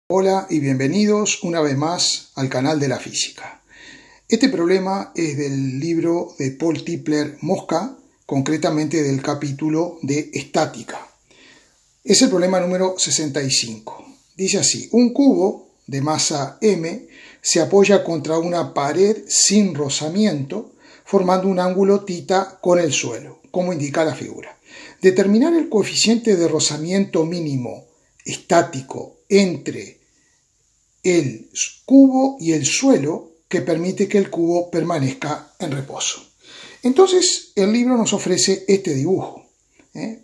Hola y bienvenidos una vez más al canal de la física. Este problema es del libro de Paul Tipler Mosca, concretamente del capítulo de estática. Es el problema número 65. Dice así: un cubo de masa m se apoya contra una pared sin rozamiento, formando un ángulo θ con el suelo, como indica la figura. Determinar el coeficiente de rozamiento mínimo estático entre el cubo y el suelo que permite que el cubo permanezca en reposo. Entonces el libro nos ofrece este dibujo,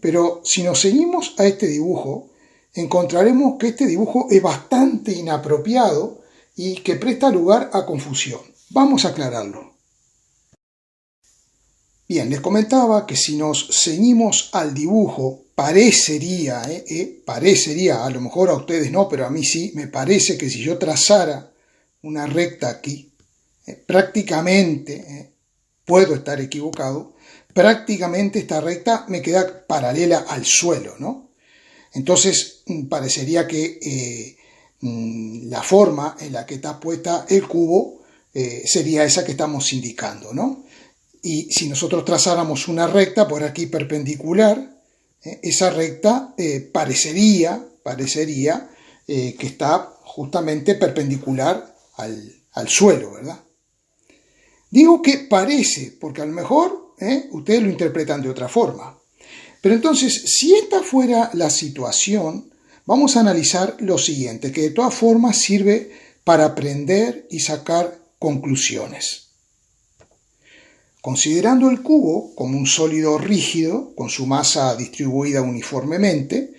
pero si nos seguimos a este dibujo encontraremos que este dibujo es bastante inapropiado y que presta lugar a confusión. Vamos a aclararlo. Bien, les comentaba que si nos ceñimos al dibujo, parecería, a lo mejor a ustedes no, pero a mí sí, me parece que si yo trazara una recta aquí, prácticamente, puedo estar equivocado, prácticamente esta recta me queda paralela al suelo, ¿no? Entonces parecería que la forma en la que está puesta el cubo sería esa que estamos indicando, ¿no? Y si nosotros trazáramos una recta por aquí perpendicular, esa recta parecería que está justamente perpendicular al suelo, ¿verdad? Digo que parece, porque a lo mejor ustedes lo interpretan de otra forma. Pero entonces, si esta fuera la situación, vamos a analizar lo siguiente, que de todas formas sirve para aprender y sacar conclusiones. Considerando el cubo como un sólido rígido, con su masa distribuida uniformemente,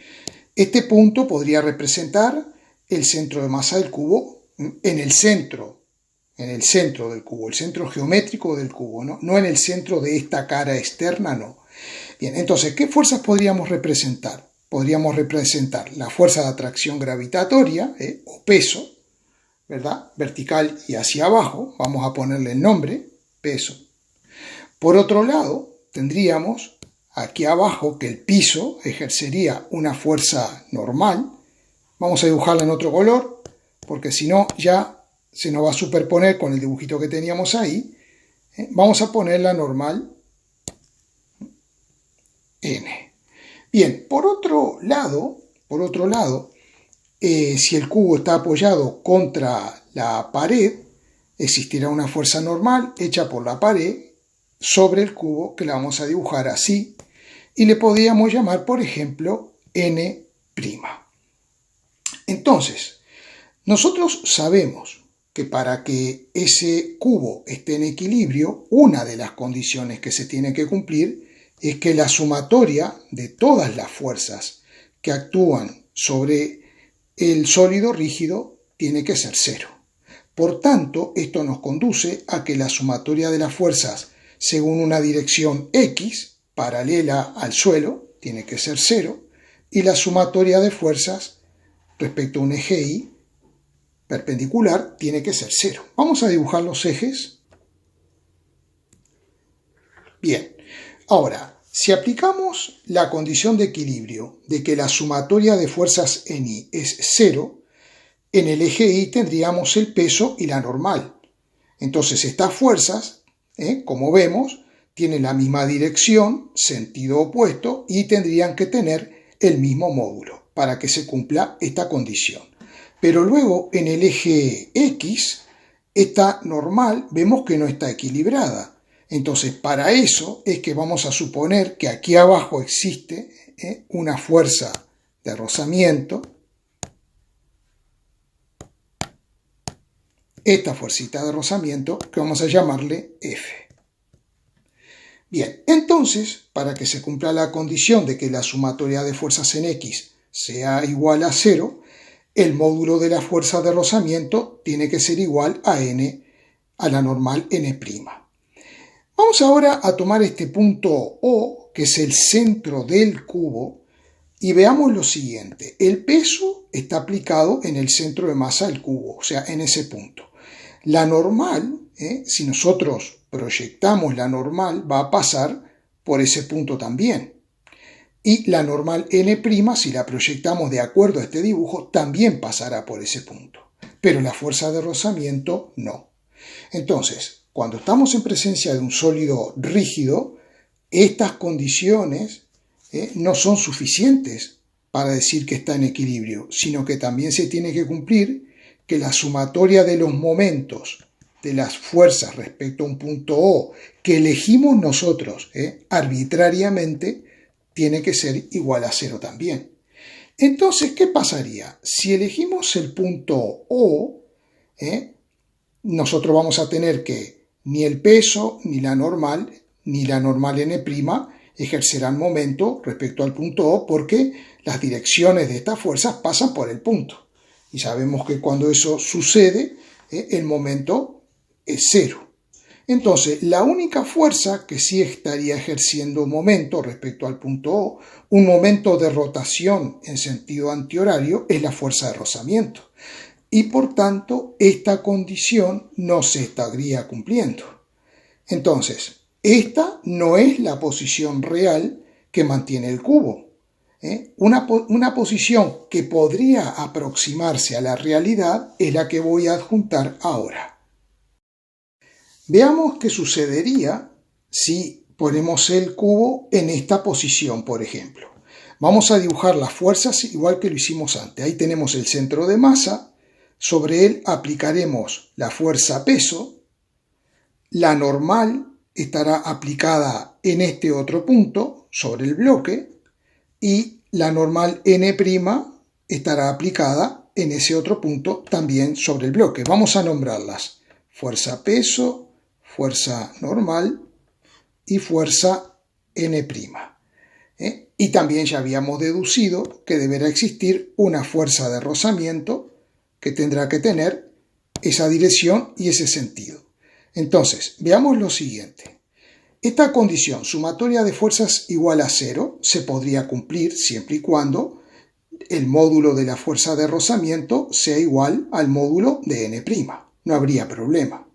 este punto podría representar el centro de masa del cubo en el centro del cubo, el centro geométrico del cubo, no en el centro de esta cara externa, no. Bien, entonces, ¿qué fuerzas podríamos representar? Podríamos representar la fuerza de atracción gravitatoria, o peso, ¿verdad? Vertical y hacia abajo, vamos a ponerle el nombre, peso. Por otro lado, tendríamos aquí abajo que el piso ejercería una fuerza normal. Vamos a dibujarla en otro color, porque si no ya se nos va a superponer con el dibujito que teníamos ahí. Vamos a poner la normal N. Bien, por otro lado, si el cubo está apoyado contra la pared, existirá una fuerza normal hecha por la pared sobre el cubo, que la vamos a dibujar así, y le podríamos llamar, por ejemplo, N'. Entonces, nosotros sabemos que para que ese cubo esté en equilibrio, una de las condiciones que se tiene que cumplir es que la sumatoria de todas las fuerzas que actúan sobre el sólido rígido tiene que ser cero. Por tanto, esto nos conduce a que la sumatoria de las fuerzas según una dirección X, paralela al suelo, tiene que ser cero, y la sumatoria de fuerzas respecto a un eje Y perpendicular tiene que ser cero. Vamos a dibujar los ejes. Bien, ahora, si aplicamos la condición de equilibrio de que la sumatoria de fuerzas en Y es cero, en el eje Y tendríamos el peso y la normal. Entonces estas fuerzas, como vemos, tienen la misma dirección, sentido opuesto, y tendrían que tener el mismo módulo para que se cumpla esta condición. Pero luego en el eje X, esta normal vemos que no está equilibrada. Entonces para eso es que vamos a suponer que aquí abajo existe una fuerza de rozamiento. Esta fuercita de rozamiento que vamos a llamarle F. Bien, entonces, para que se cumpla la condición de que la sumatoria de fuerzas en X sea igual a 0, el módulo de la fuerza de rozamiento tiene que ser igual a N, a la normal N'. Vamos ahora a tomar este punto O, que es el centro del cubo, y veamos lo siguiente. El peso está aplicado en el centro de masa del cubo, o sea, en ese punto. La normal, si nosotros proyectamos la normal, va a pasar por ese punto también. Y la normal n', si la proyectamos de acuerdo a este dibujo, también pasará por ese punto. Pero la fuerza de rozamiento no. Entonces, cuando estamos en presencia de un sólido rígido, estas condiciones no son suficientes para decir que está en equilibrio, sino que también se tiene que cumplir que la sumatoria de los momentos de las fuerzas respecto a un punto O que elegimos nosotros arbitrariamente tiene que ser igual a 0 también. Entonces, ¿qué pasaría? Si elegimos el punto O, nosotros vamos a tener que ni el peso, ni la normal n' ejercerán momento respecto al punto O porque las direcciones de estas fuerzas pasan por el punto. Y sabemos que cuando eso sucede, el momento es 0. Entonces, la única fuerza que sí estaría ejerciendo momento respecto al punto O, un momento de rotación en sentido antihorario, es la fuerza de rozamiento. Y por tanto, esta condición no se estaría cumpliendo. Entonces, esta no es la posición real que mantiene el cubo. Una posición que podría aproximarse a la realidad es la que voy a adjuntar ahora. Veamos qué sucedería si ponemos el cubo en esta posición, por ejemplo. Vamos a dibujar las fuerzas igual que lo hicimos antes. Ahí tenemos el centro de masa, sobre él aplicaremos la fuerza peso, la normal estará aplicada en este otro punto, sobre el bloque, y la normal n' estará aplicada en ese otro punto también sobre el bloque. Vamos a nombrarlas fuerza peso, fuerza normal y fuerza n'. Y también ya habíamos deducido que deberá existir una fuerza de rozamiento que tendrá que tener esa dirección y ese sentido. Entonces, veamos lo siguiente. Esta condición sumatoria de fuerzas igual a 0 se podría cumplir siempre y cuando el módulo de la fuerza de rozamiento sea igual al módulo de n'. No habría problema.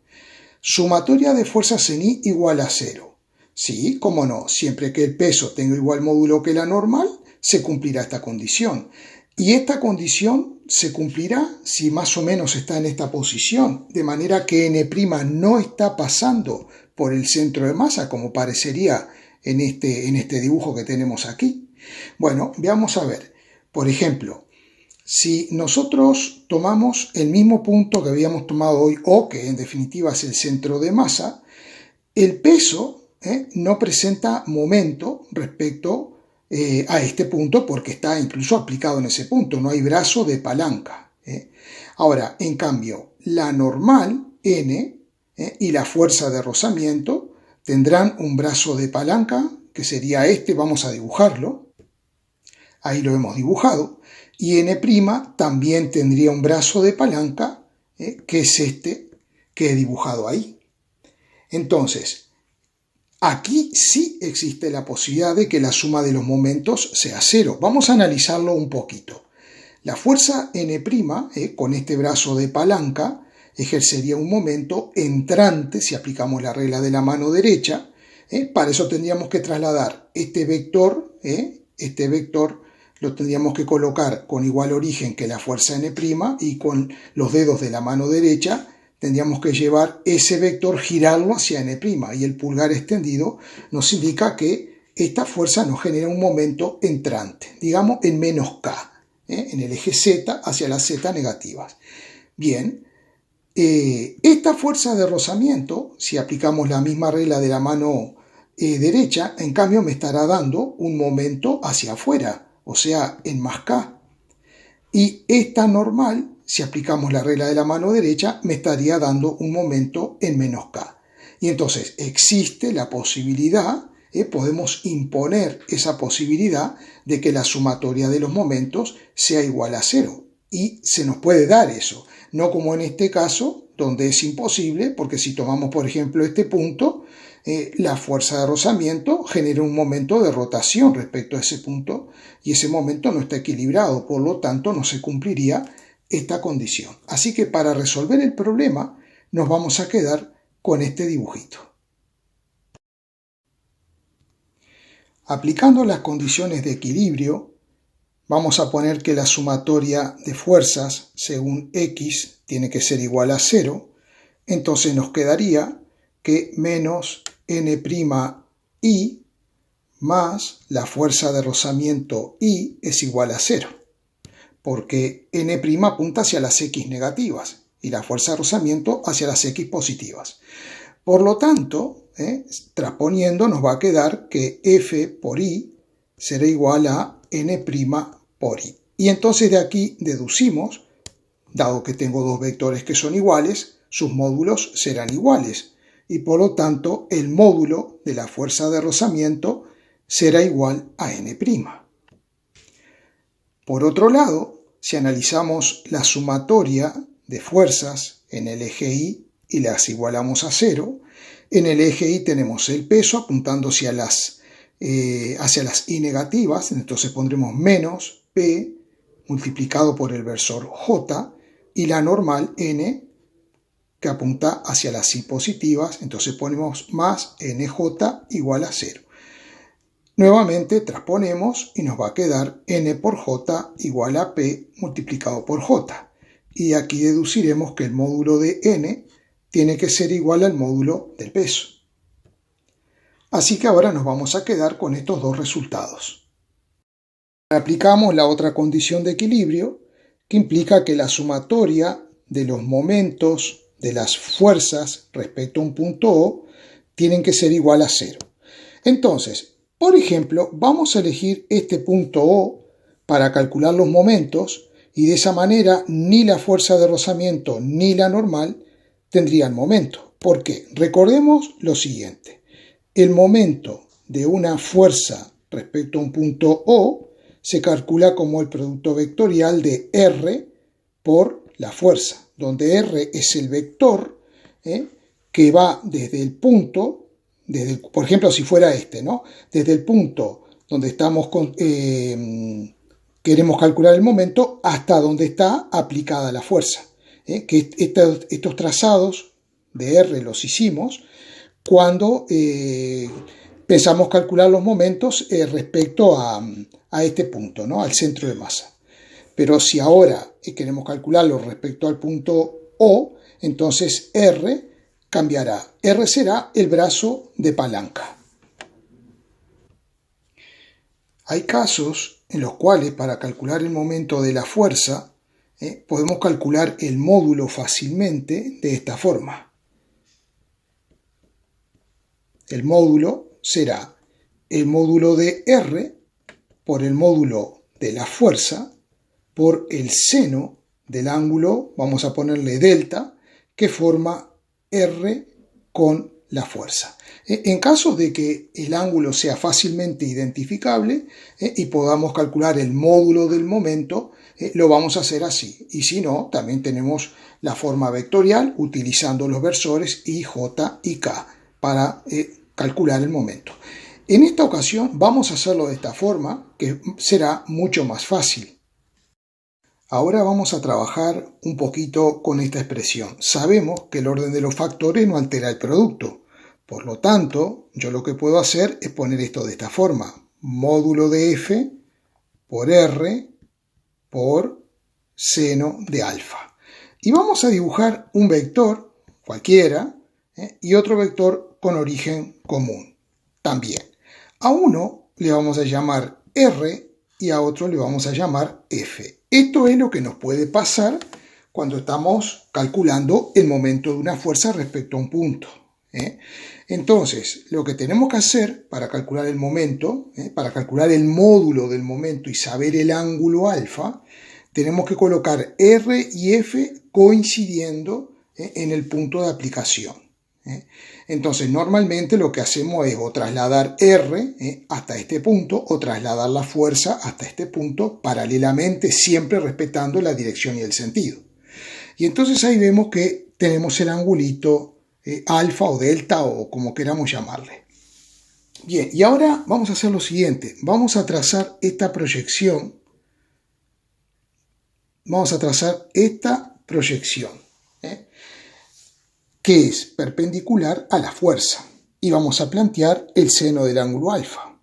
Sumatoria de fuerzas en I igual a 0. Sí, cómo no, siempre que el peso tenga igual módulo que la normal, se cumplirá esta condición. Y esta condición se cumplirá si más o menos está en esta posición, de manera que n' no está pasando por el centro de masa, como parecería en este dibujo que tenemos aquí. Bueno, veamos a ver. Por ejemplo, si nosotros tomamos el mismo punto que habíamos tomado hoy, O, que en definitiva es el centro de masa, el peso no presenta momento respecto a este punto porque está incluso aplicado en ese punto, no hay brazo de palanca. Ahora, en cambio, la normal, N, y la fuerza de rozamiento tendrán un brazo de palanca, que sería este, vamos a dibujarlo. Ahí lo hemos dibujado. Y n' también tendría un brazo de palanca, que es este que he dibujado ahí. Entonces, aquí sí existe la posibilidad de que la suma de los momentos sea 0. Vamos a analizarlo un poquito. La fuerza n', con este brazo de palanca, ejercería un momento entrante si aplicamos la regla de la mano derecha. Para eso tendríamos que trasladar este vector lo tendríamos que colocar con igual origen que la fuerza n' y con los dedos de la mano derecha tendríamos que llevar ese vector, girarlo hacia n', y el pulgar extendido nos indica que esta fuerza nos genera un momento entrante, digamos en menos k, en el eje z hacia las z negativas. Bien, esta fuerza de rozamiento, si aplicamos la misma regla de la mano derecha, en cambio me estará dando un momento hacia afuera, o sea, en más k. Y esta normal, si aplicamos la regla de la mano derecha, me estaría dando un momento en menos k. Y entonces existe la posibilidad, podemos imponer esa posibilidad de que la sumatoria de los momentos sea igual a 0. Y se nos puede dar eso, no como en este caso, donde es imposible, porque si tomamos, por ejemplo, este punto, la fuerza de rozamiento genera un momento de rotación respecto a ese punto y ese momento no está equilibrado, por lo tanto no se cumpliría esta condición. Así que para resolver el problema nos vamos a quedar con este dibujito. Aplicando las condiciones de equilibrio, vamos a poner que la sumatoria de fuerzas según X tiene que ser igual a 0. Entonces nos quedaría que menos N'I más la fuerza de rozamiento I es igual a 0. Porque N' apunta hacia las X negativas y la fuerza de rozamiento hacia las X positivas. Por lo tanto, transponiendo nos va a quedar que F por I será igual a N' por I. Y entonces de aquí deducimos, dado que tengo dos vectores que son iguales, sus módulos serán iguales. Y por lo tanto el módulo de la fuerza de rozamiento será igual a N'. Por otro lado, si analizamos la sumatoria de fuerzas en el eje Y y las igualamos a 0, en el eje Y tenemos el peso apuntando hacia las Y negativas, entonces pondremos menos P multiplicado por el versor J y la normal N que apunta hacia las Y positivas, entonces ponemos más NJ igual a 0. Nuevamente transponemos y nos va a quedar N por J igual a P multiplicado por J. Y aquí deduciremos que el módulo de N tiene que ser igual al módulo del peso. Así que ahora nos vamos a quedar con estos dos resultados. Aplicamos la otra condición de equilibrio, que implica que la sumatoria de los momentos de las fuerzas respecto a un punto O tienen que ser igual a 0. Entonces, por ejemplo, vamos a elegir este punto O para calcular los momentos y de esa manera ni la fuerza de rozamiento ni la normal tendrían momento. ¿Por qué? Recordemos lo siguiente. El momento de una fuerza respecto a un punto O se calcula como el producto vectorial de R por la fuerza, donde R es el vector que va desde el punto, por ejemplo, si fuera este, ¿no? Desde el punto donde estamos queremos calcular el momento hasta donde está aplicada la fuerza. Que estos trazados de R los hicimos cuando pensamos calcular los momentos respecto a este punto, ¿no? Al centro de masa. Pero si ahora queremos calcularlo respecto al punto O, entonces R cambiará. R será el brazo de palanca. Hay casos en los cuales para calcular el momento de la fuerza podemos calcular el módulo fácilmente de esta forma. El módulo será el módulo de R por el módulo de la fuerza por el seno del ángulo, vamos a ponerle delta, que forma R con la fuerza. En caso de que el ángulo sea fácilmente identificable y podamos calcular el módulo del momento, lo vamos a hacer así. Y si no, también tenemos la forma vectorial utilizando los versores I, J y K para calcular el momento. En esta ocasión vamos a hacerlo de esta forma, que será mucho más fácil. Ahora vamos a trabajar un poquito con esta expresión. Sabemos que el orden de los factores no altera el producto. Por lo tanto, yo lo que puedo hacer es poner esto de esta forma. Módulo de F por R por seno de alfa. Y vamos a dibujar un vector cualquiera y otro vector con origen común también. A uno le vamos a llamar R y a otro le vamos a llamar F. Esto es lo que nos puede pasar cuando estamos calculando el momento de una fuerza respecto a un punto. Entonces, lo que tenemos que hacer para calcular el momento, para calcular el módulo del momento y saber el ángulo alfa, tenemos que colocar R y F coincidiendo en el punto de aplicación. Entonces, normalmente lo que hacemos es o trasladar R hasta este punto o trasladar la fuerza hasta este punto paralelamente, siempre respetando la dirección y el sentido. Y entonces ahí vemos que tenemos el angulito alfa o delta o como queramos llamarle. Bien, y ahora vamos a hacer lo siguiente. Vamos a trazar esta proyección. Vamos a trazar esta proyección, que es perpendicular a la fuerza. Y vamos a plantear el seno del ángulo alfa.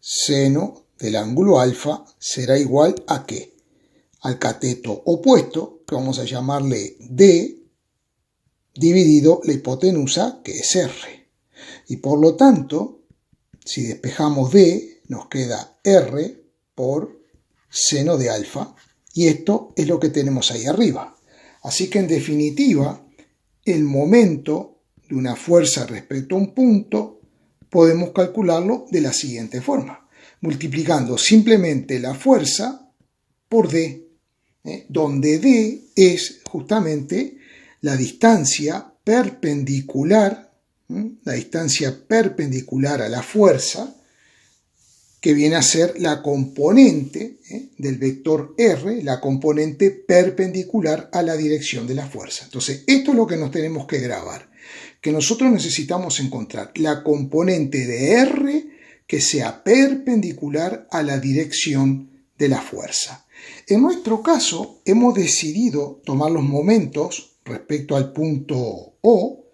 seno del ángulo alfa será igual a ¿qué? Al cateto opuesto, que vamos a llamarle D, dividido la hipotenusa, que es R. Y por lo tanto, si despejamos D, nos queda R por seno de alfa. Y esto es lo que tenemos ahí arriba. Así que en definitiva, el momento de una fuerza respecto a un punto podemos calcularlo de la siguiente forma, multiplicando simplemente la fuerza por D, donde D es justamente la distancia perpendicular, a la fuerza, que viene a ser la componente del vector R, la componente perpendicular a la dirección de la fuerza. Entonces, esto es lo que nos tenemos que grabar, que nosotros necesitamos encontrar la componente de R que sea perpendicular a la dirección de la fuerza. En nuestro caso, hemos decidido tomar los momentos respecto al punto O,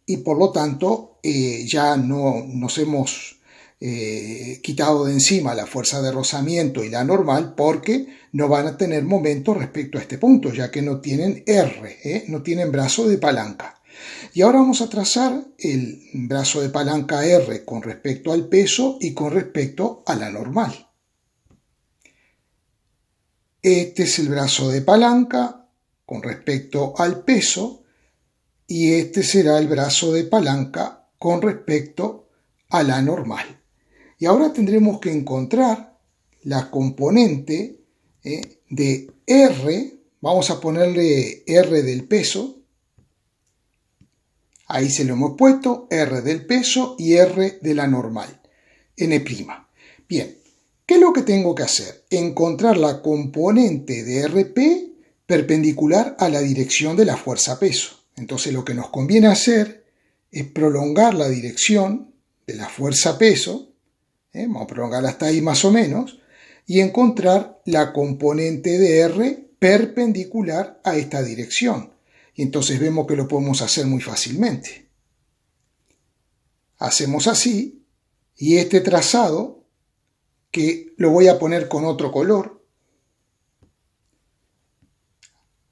y por lo tanto ya no nos hemos quitado de encima la fuerza de rozamiento y la normal, porque no van a tener momento respecto a este punto, ya que no tienen R, no tienen brazo de palanca. Y ahora vamos a trazar el brazo de palanca R con respecto al peso y con respecto a la normal. Este es el brazo de palanca con respecto al peso y este será el brazo de palanca con respecto a la normal. Y ahora tendremos que encontrar la componente de R, vamos a ponerle R del peso, ahí se lo hemos puesto, R del peso y R de la normal, N'. Bien, ¿qué es lo que tengo que hacer? Encontrar la componente de RP perpendicular a la dirección de la fuerza peso. Entonces lo que nos conviene hacer es prolongar la dirección de la fuerza peso, vamos a prolongarla hasta ahí más o menos, y encontrar la componente de R perpendicular a esta dirección. Y entonces vemos que lo podemos hacer muy fácilmente. Hacemos así, y este trazado, que lo voy a poner con otro color,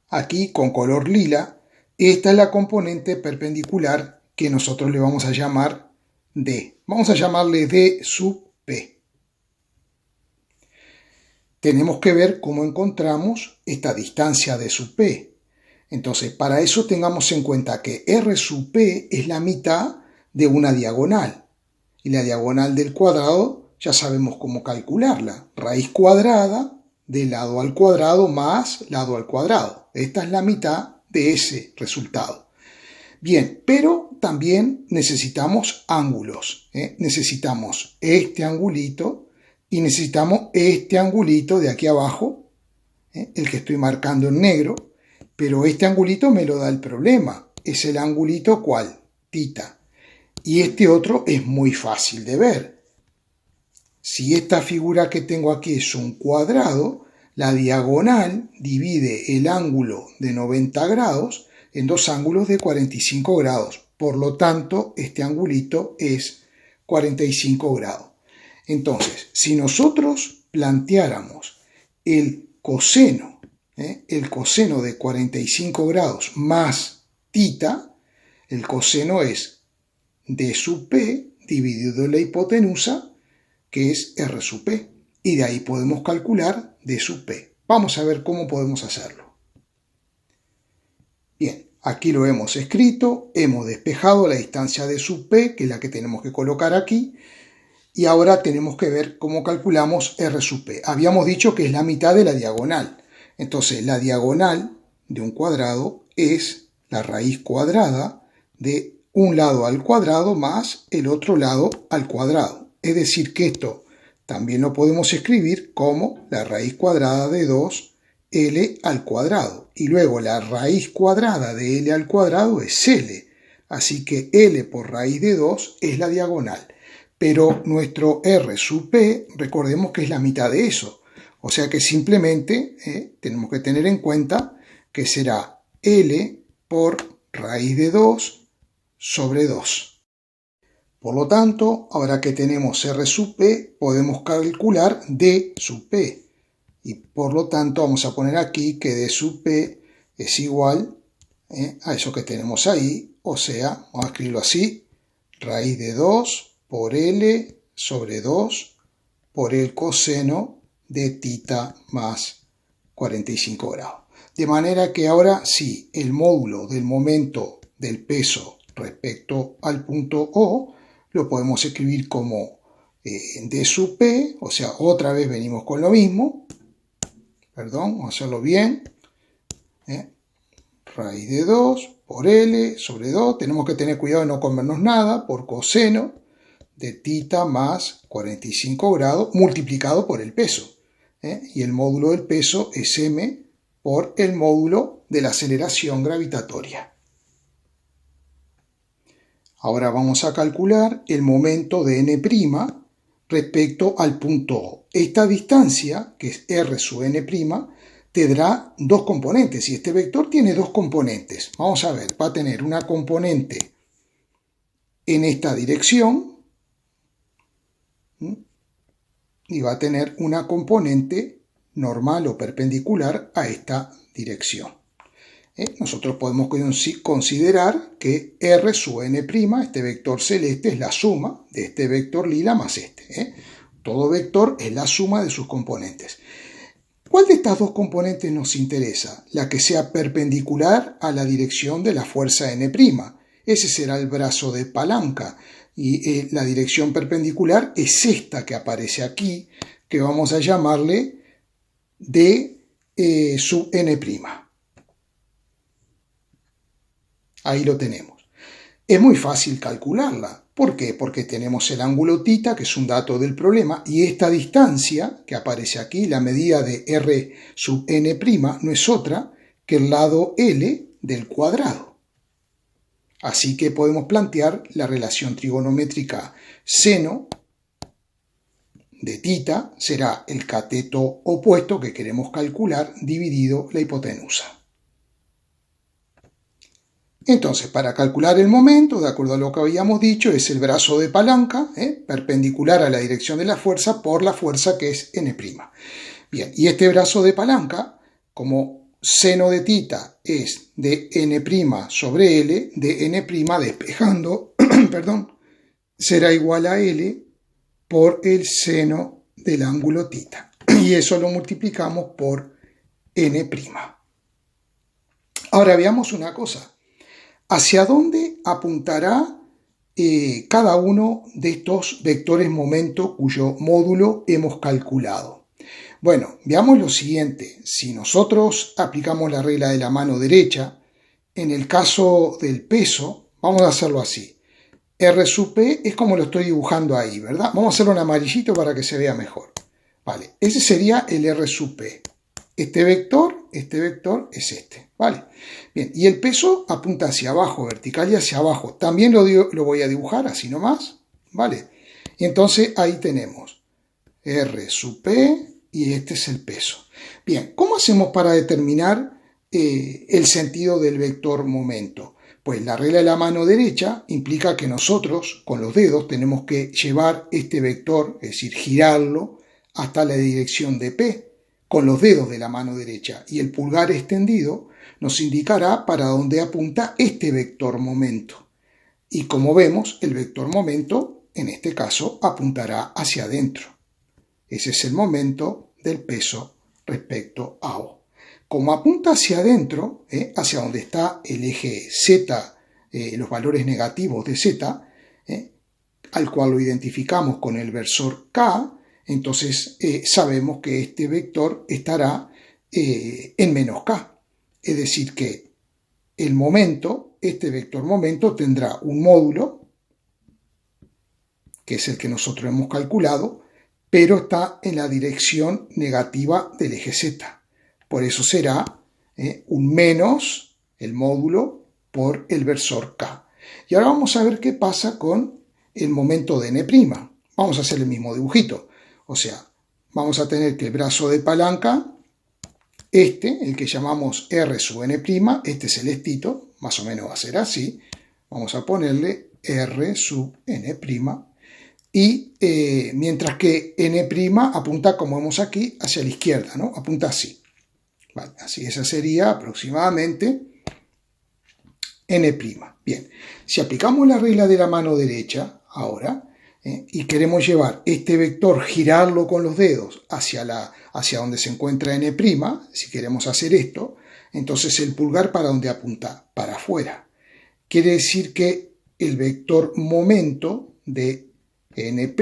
aquí con color lila, esta es la componente perpendicular que nosotros le vamos a llamar D. Vamos a llamarle D sub P. Tenemos que ver cómo encontramos esta distancia D sub P. Entonces, para eso tengamos en cuenta que R sub P es la mitad de una diagonal. Y la diagonal del cuadrado ya sabemos cómo calcularla. Raíz cuadrada de lado al cuadrado más lado al cuadrado. Esta es la mitad de ese resultado. Bien, pero también necesitamos ángulos. Necesitamos este angulito y necesitamos este angulito de aquí abajo, el que estoy marcando en negro, pero este angulito me lo da el problema. Es el angulito ¿cuál? Tita. Y este otro es muy fácil de ver. Si esta figura que tengo aquí es un cuadrado, la diagonal divide el ángulo de 90 grados en dos ángulos de 45 grados. Por lo tanto, este angulito es 45 grados. Entonces, si nosotros planteáramos el coseno de 45 grados más tita, el coseno es D sub P dividido la hipotenusa, que es R sub P. Y de ahí podemos calcular D sub P. Vamos a ver cómo podemos hacerlo. Bien, aquí lo hemos escrito, hemos despejado la distancia D sub P, que es la que tenemos que colocar aquí, y ahora tenemos que ver cómo calculamos R sub P. Habíamos dicho que es la mitad de la diagonal. Entonces, la diagonal de un cuadrado es la raíz cuadrada de un lado al cuadrado más el otro lado al cuadrado. Es decir, que esto también lo podemos escribir como la raíz cuadrada de 2L al cuadrado. Y luego la raíz cuadrada de L al cuadrado es L. Así que L por raíz de 2 es la diagonal. Pero nuestro R sub P, recordemos que es la mitad de eso. O sea que simplemente tenemos que tener en cuenta que será L por raíz de 2 sobre 2. Por lo tanto, ahora que tenemos R sub P, podemos calcular D sub P. Y por lo tanto vamos a poner aquí que D sub P es igual a eso que tenemos ahí. O sea, vamos a escribirlo así, raíz de 2 por L sobre 2 por el coseno de θ más 45 grados. De manera que ahora sí, el módulo del momento del peso respecto al punto O lo podemos escribir como D sub P, o sea, otra vez venimos con lo mismo. Perdón, vamos a hacerlo bien. Raíz de 2 por L sobre 2. Tenemos que tener cuidado de no comernos nada por coseno de θ más 45 grados multiplicado por el peso. Y el módulo del peso es m por el módulo de la aceleración gravitatoria. Ahora vamos a calcular el momento de n' respecto al punto O. Esta distancia, que es r sub n', tendrá dos componentes. Y este vector tiene dos componentes. Vamos a ver, va a tener una componente en esta dirección y va a tener una componente normal o perpendicular a esta dirección. Nosotros podemos considerar que R sub n', este vector celeste, es la suma de este vector lila más este. Todo vector es la suma de sus componentes. ¿Cuál de estas dos componentes nos interesa? La que sea perpendicular a la dirección de la fuerza n'. Ese será el brazo de palanca. Y la dirección perpendicular es esta que aparece aquí, que vamos a llamarle D sub n'. Ahí lo tenemos. Es muy fácil calcularla. ¿Por qué? Porque tenemos el ángulo θ, que es un dato del problema, y esta distancia que aparece aquí, la medida de R sub n', no es otra que el lado L del cuadrado. Así que podemos plantear la relación trigonométrica seno de θ será el cateto opuesto que queremos calcular dividido la hipotenusa. Entonces, para calcular el momento, de acuerdo a lo que habíamos dicho, es el brazo de palanca, perpendicular a la dirección de la fuerza por la fuerza que es n'. Bien, y este brazo de palanca, como seno de θ es de n' sobre L, de n' despejando, perdón, será igual a L por el seno del ángulo θ. Y eso lo multiplicamos por n'. Ahora veamos una cosa. ¿Hacia dónde apuntará cada uno de estos vectores momento cuyo módulo hemos calculado? Bueno, veamos lo siguiente. Si nosotros aplicamos la regla de la mano derecha, en el caso del peso, vamos a hacerlo así. R sub P es como lo estoy dibujando ahí, ¿verdad? Vamos a hacerlo en amarillito para que se vea mejor. Vale, ese sería el R sub P. Este vector es este, ¿vale? Bien, y el peso apunta hacia abajo, vertical y hacia abajo. También lo voy a dibujar así nomás, ¿vale? Y entonces ahí tenemos R sub P y este es el peso. Bien, ¿cómo hacemos para determinar el sentido del vector momento? Pues la regla de la mano derecha implica que nosotros con los dedos tenemos que llevar este vector, es decir, girarlo hasta la dirección de P con los dedos de la mano derecha, y el pulgar extendido nos indicará para dónde apunta este vector momento. Y como vemos, el vector momento, en este caso, apuntará hacia adentro. Ese es el momento del peso respecto a O. Como apunta hacia adentro, hacia donde está el eje Z, los valores negativos de Z, al cual lo identificamos con el versor K, entonces sabemos que este vector estará en menos k. Es decir que el momento, este vector momento, tendrá un módulo, que es el que nosotros hemos calculado, pero está en la dirección negativa del eje z. Por eso será un menos el módulo por el versor k. Y ahora vamos a ver qué pasa con el momento de n'. Vamos a hacer el mismo dibujito. O sea, vamos a tener que el brazo de palanca, el que llamamos R sub n', este celestito, más o menos va a ser así. Vamos a ponerle R sub n', y mientras que n' apunta, como vemos aquí, hacia la izquierda, ¿no? Apunta así. Vale, así esa sería aproximadamente n'. Bien, si aplicamos la regla de la mano derecha ahora, y queremos llevar este vector, girarlo con los dedos hacia donde se encuentra n', si queremos hacer esto, entonces el pulgar ¿para dónde apunta? Para afuera. Quiere decir que el vector momento de n'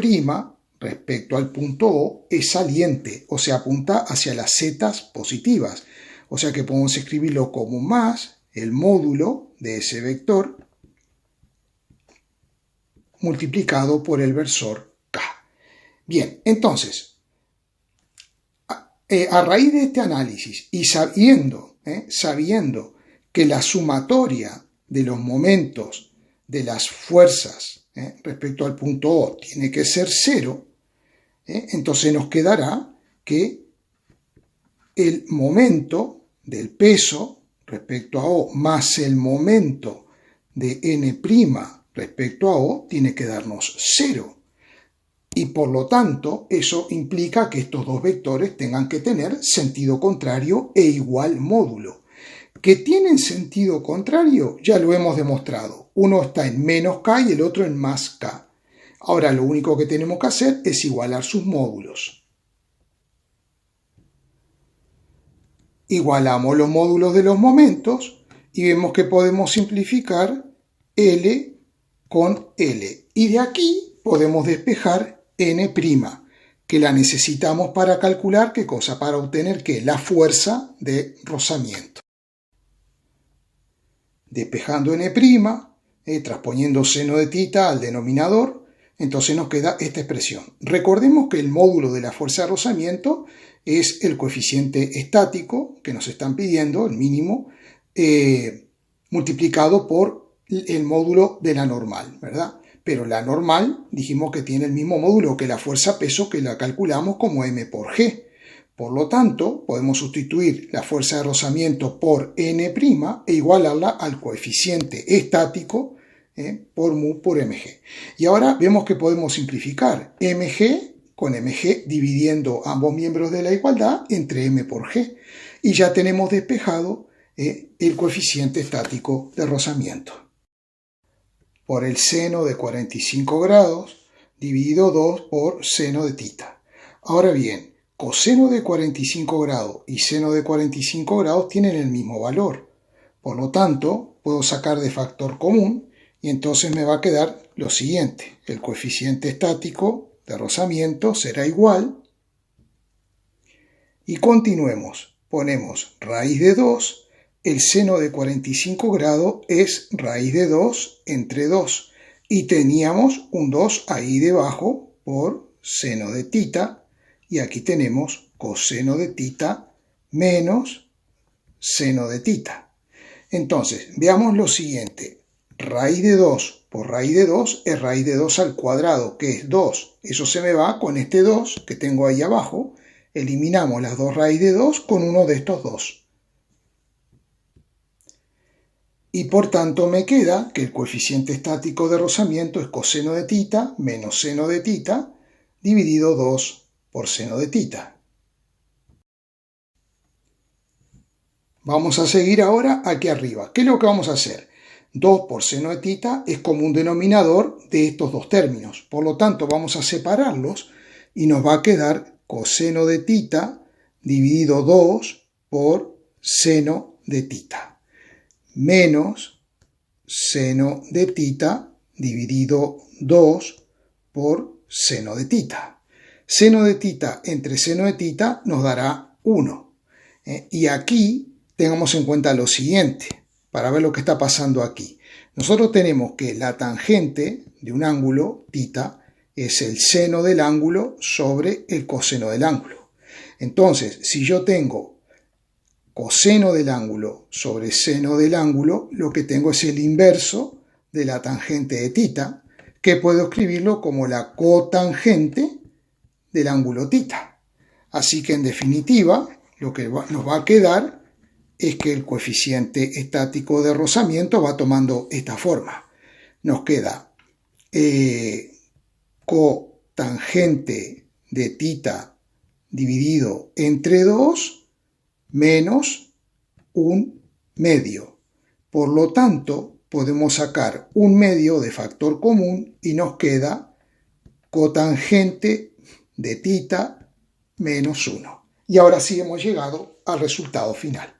respecto al punto O es saliente, o sea, apunta hacia las zetas positivas. O sea que podemos escribirlo como más el módulo de ese vector multiplicado por el versor K. Bien, entonces, a raíz de este análisis y sabiendo que la sumatoria de los momentos de las fuerzas respecto al punto O tiene que ser 0, entonces nos quedará que el momento del peso respecto a O más el momento de n' respecto a O tiene que darnos 0. Y por lo tanto, eso implica que estos dos vectores tengan que tener sentido contrario e igual módulo. Que tienen sentido contrario, ya lo hemos demostrado. Uno está en menos K y el otro en más K. Ahora lo único que tenemos que hacer es igualar sus módulos. Igualamos los módulos de los momentos y vemos que podemos simplificar L con L. Y de aquí podemos despejar n', que la necesitamos para calcular, ¿qué cosa? Para obtener ¿qué? La fuerza de rozamiento. Despejando n', transponiendo seno de tita al denominador, entonces nos queda esta expresión. Recordemos que el módulo de la fuerza de rozamiento es el coeficiente estático que nos están pidiendo, el mínimo, multiplicado por el módulo de la normal, ¿verdad? Pero la normal dijimos que tiene el mismo módulo que la fuerza-peso, que la calculamos como m por g. Por lo tanto, podemos sustituir la fuerza de rozamiento por n' e igualarla al coeficiente estático por mu por mg. Y ahora vemos que podemos simplificar mg con mg dividiendo ambos miembros de la igualdad entre m por g. Y ya tenemos despejado el coeficiente estático de rozamiento. Por el seno de 45 grados dividido 2 por seno de tita. Ahora bien, coseno de 45 grados y seno de 45 grados tienen el mismo valor. Por lo tanto, puedo sacar de factor común y entonces me va a quedar lo siguiente. El coeficiente estático de rozamiento será igual. Y continuemos. Ponemos raíz de 2. El seno de 45 grados es raíz de 2 entre 2. Y teníamos un 2 ahí debajo por seno de tita. Y aquí tenemos coseno de tita menos seno de tita. Entonces, veamos lo siguiente. Raíz de 2 por raíz de 2 es raíz de 2 al cuadrado, que es 2. Eso se me va con este 2 que tengo ahí abajo. Eliminamos las dos raíz de 2 con uno de estos dos. Y por tanto me queda que el coeficiente estático de rozamiento es coseno de tita menos seno de tita dividido 2 por seno de tita. Vamos a seguir ahora aquí arriba. ¿Qué es lo que vamos a hacer? 2 por seno de tita es como un denominador de estos dos términos. Por lo tanto, vamos a separarlos y nos va a quedar coseno de tita dividido 2 por seno de tita. Menos seno de tita dividido 2 por seno de tita. Seno de tita entre seno de tita nos dará 1. Y aquí tengamos en cuenta lo siguiente, para ver lo que está pasando aquí. Nosotros tenemos que la tangente de un ángulo, tita, es el seno del ángulo sobre el coseno del ángulo. Entonces, si yo tengo coseno del ángulo sobre seno del ángulo, lo que tengo es el inverso de la tangente de tita, que puedo escribirlo como la cotangente del ángulo tita. Así que en definitiva, lo que nos va a quedar es que el coeficiente estático de rozamiento va tomando esta forma. Nos queda cotangente de θ dividido entre 2 menos un medio. Por lo tanto, podemos sacar un medio de factor común y nos queda cotangente de θ menos 1. Y ahora sí hemos llegado al resultado final.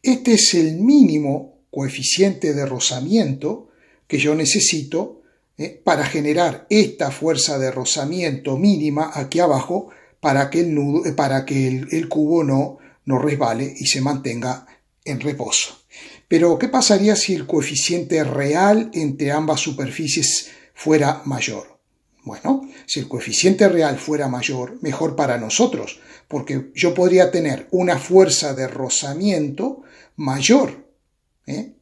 Este es el mínimo coeficiente de rozamiento que yo necesito para generar esta fuerza de rozamiento mínima aquí abajo para que el cubo no resbale y se mantenga en reposo. Pero, ¿qué pasaría si el coeficiente real entre ambas superficies fuera mayor? Bueno, si el coeficiente real fuera mayor, mejor para nosotros, porque yo podría tener una fuerza de rozamiento mayor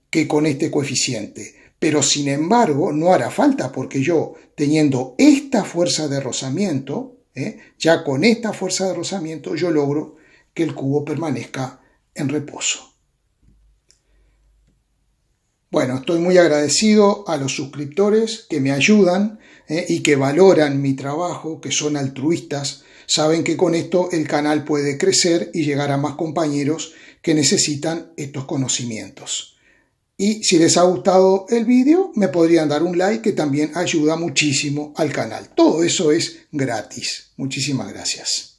que con este coeficiente. Pero sin embargo, no hará falta, porque yo, teniendo esta fuerza de rozamiento, ya con esta fuerza de rozamiento, yo logro que el cubo permanezca en reposo. Bueno, estoy muy agradecido a los suscriptores que me ayudan y que valoran mi trabajo, que son altruistas. Saben que con esto el canal puede crecer y llegar a más compañeros que necesitan estos conocimientos. Y si les ha gustado el vídeo, me podrían dar un like, que también ayuda muchísimo al canal. Todo eso es gratis. Muchísimas gracias.